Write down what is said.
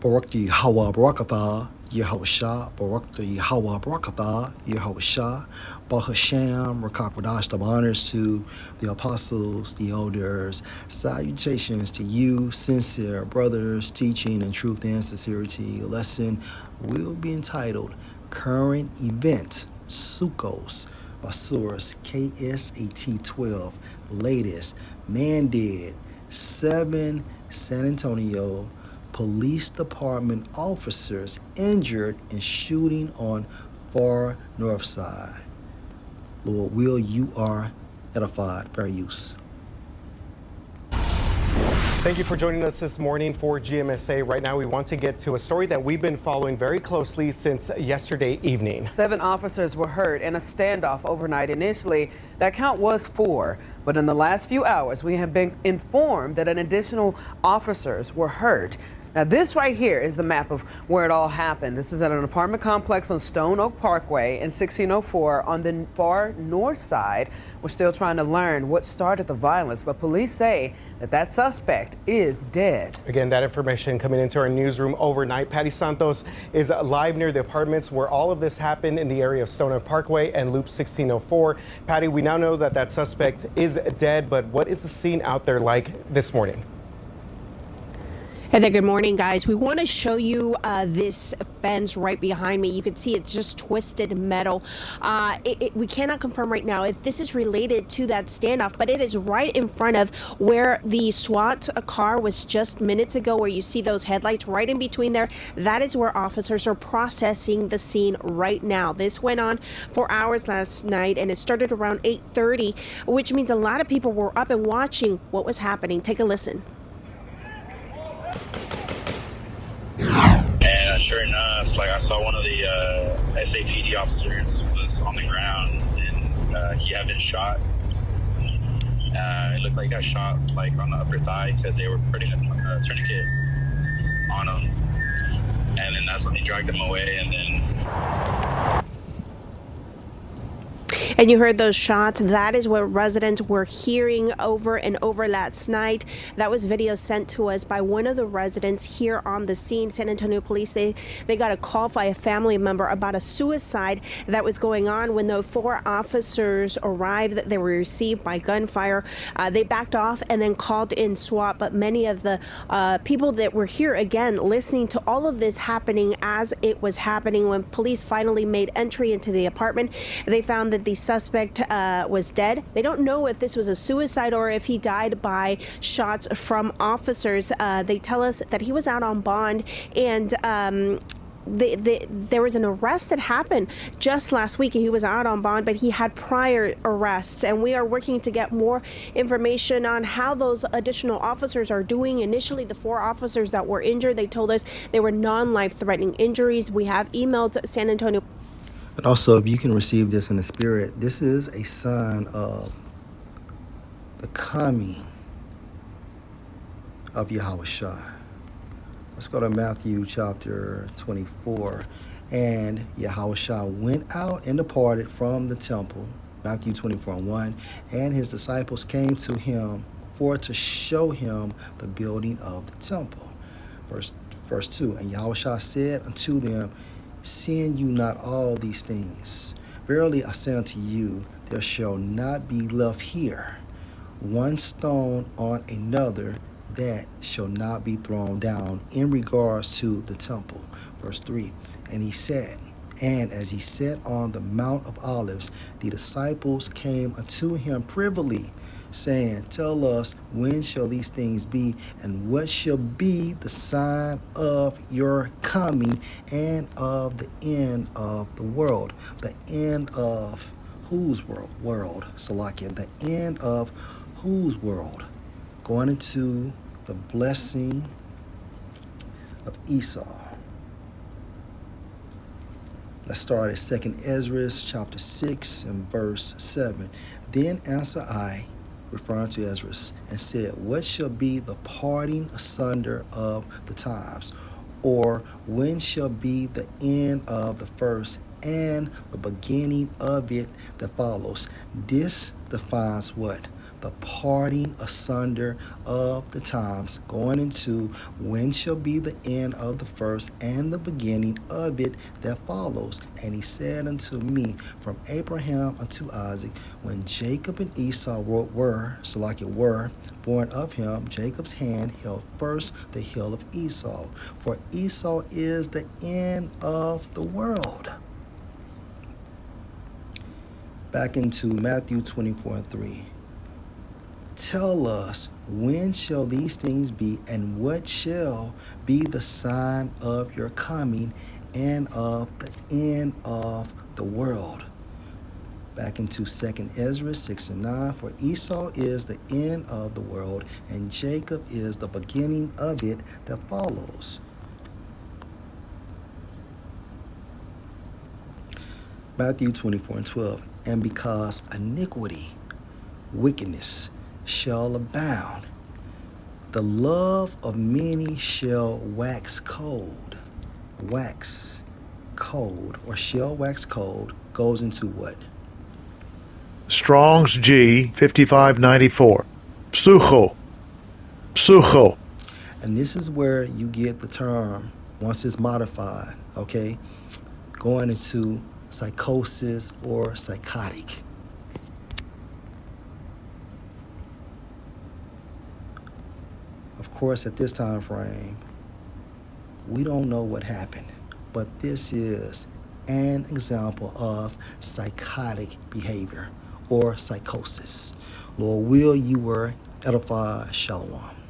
Barak Yahweh Barakatah, Yehoshua, Barak Yahweh Barakatah, Yehoshua, Bahasham, Rakakwadash, the honors to the apostles, the elders, salutations to you, sincere brothers, teaching in truth and sincerity. A lesson will be entitled Current Event, Sukkos, by source KSAT 12, latest, man dead, 7 San Antonio Police Department officers injured in shooting on far north side. Lord, will you are edified. Fair use. Thank you for joining us this morning for GMSA. Right now, we want to get to a story that we've been following very closely since yesterday evening. 7 officers were hurt in a standoff overnight. Initially, that count was 4, but in the last few hours, we have been informed that an additional officers were hurt. Now, this right here is the map of where it all happened. This is at an apartment complex on Stone Oak Parkway in 1604 on the far north side. We're still trying to learn what started the violence, but police say that suspect is dead. Again, that information coming into our newsroom overnight. Patty Santos is live near the apartments where all of this happened in the area of Stone Oak Parkway and Loop 1604. Patty, we now know that suspect is dead, but what is the scene out there like this morning? Hey there, good morning, guys. We want to show you this fence right behind me. You can see it's just twisted metal. We cannot confirm right now if this is related to that standoff, but it is right in front of where the SWAT car was just minutes ago, where you see those headlights right in between there. That is where officers are processing the scene right now. This went on for hours last night, and it started around 8:30, which means a lot of people were up and watching what was happening. Take a listen. And sure enough, I saw one of the SAPD officers was on the ground, and he had been shot. It looked like he got shot on the upper thigh because they were putting a tourniquet on him. And then that's when they dragged him away, and then... And you heard those shots. That is what residents were hearing over and over last night. That was video sent to us by one of the residents here on the scene. San Antonio police, they got a call by a family member about a suicide that was going on. When the 4 officers arrived, they were received by gunfire. They backed off and then called in SWAT. But many of the people that were here, again, listening to all of this happening as it was happening, when police finally made entry into the apartment, they found that the suspect was dead. They don't know if this was a suicide or if he died by shots from officers. They tell us that he was out on bond, and there was an arrest that happened just last week. He was out on bond, but he had prior arrests, and we are working to get more information on how those additional officers are doing. Initially, the 4 officers that were injured, they told us they were non-life-threatening injuries. We have emailed San Antonio. And also, if you can receive this in the spirit, this is a sign of the coming of Yahushua. Let's go to Matthew chapter 24. And Yahushua went out and departed from the temple, Matthew 24:1, and his disciples came to him for to show him the building of the temple. Verse 2, and Yahushua said unto them, seeing you not all these things? Verily I say unto you, there shall not be left here one stone on another that shall not be thrown down in regards to the temple. Verse 3, and he said, and as he sat on the Mount of Olives, the disciples came unto him privily, saying, tell us, when shall these things be, and what shall be the sign of your coming and of the end of the world? The end of whose world? Salakia, the end of whose world? Going into the blessing of Esau. Let's start at 2nd Ezra chapter 6 and verse 7. Then answer I, referring to Ezra, and said, what shall be the parting asunder of the times? Or when shall be the end of the first and the beginning of it that follows? This defines what? the parting asunder of the times, going into when shall be the end of the first and the beginning of it that follows. And he said unto me, from Abraham unto Isaac, when Jacob and Esau were born of him, Jacob's hand held first the heel of Esau, for Esau is the end of the world. Back into Matthew 24:3. Tell us, when shall these things be, and what shall be the sign of your coming and of the end of the world? Back into 2 Ezra 6:9. For Esau is the end of the world, and Jacob is the beginning of it that follows. Matthew 24:12. And because iniquity, wickedness, shall abound, the love of many shall wax cold. Wax cold, or shall wax cold, goes into what? Strong's G 5594. Psoo. Psoo. And this is where you get the term, once it's modified, okay, going into psychosis or psychotic. Of course, at this time frame, we don't know what happened, but this is an example of psychotic behavior or psychosis. Lord will you were edified. Shalom.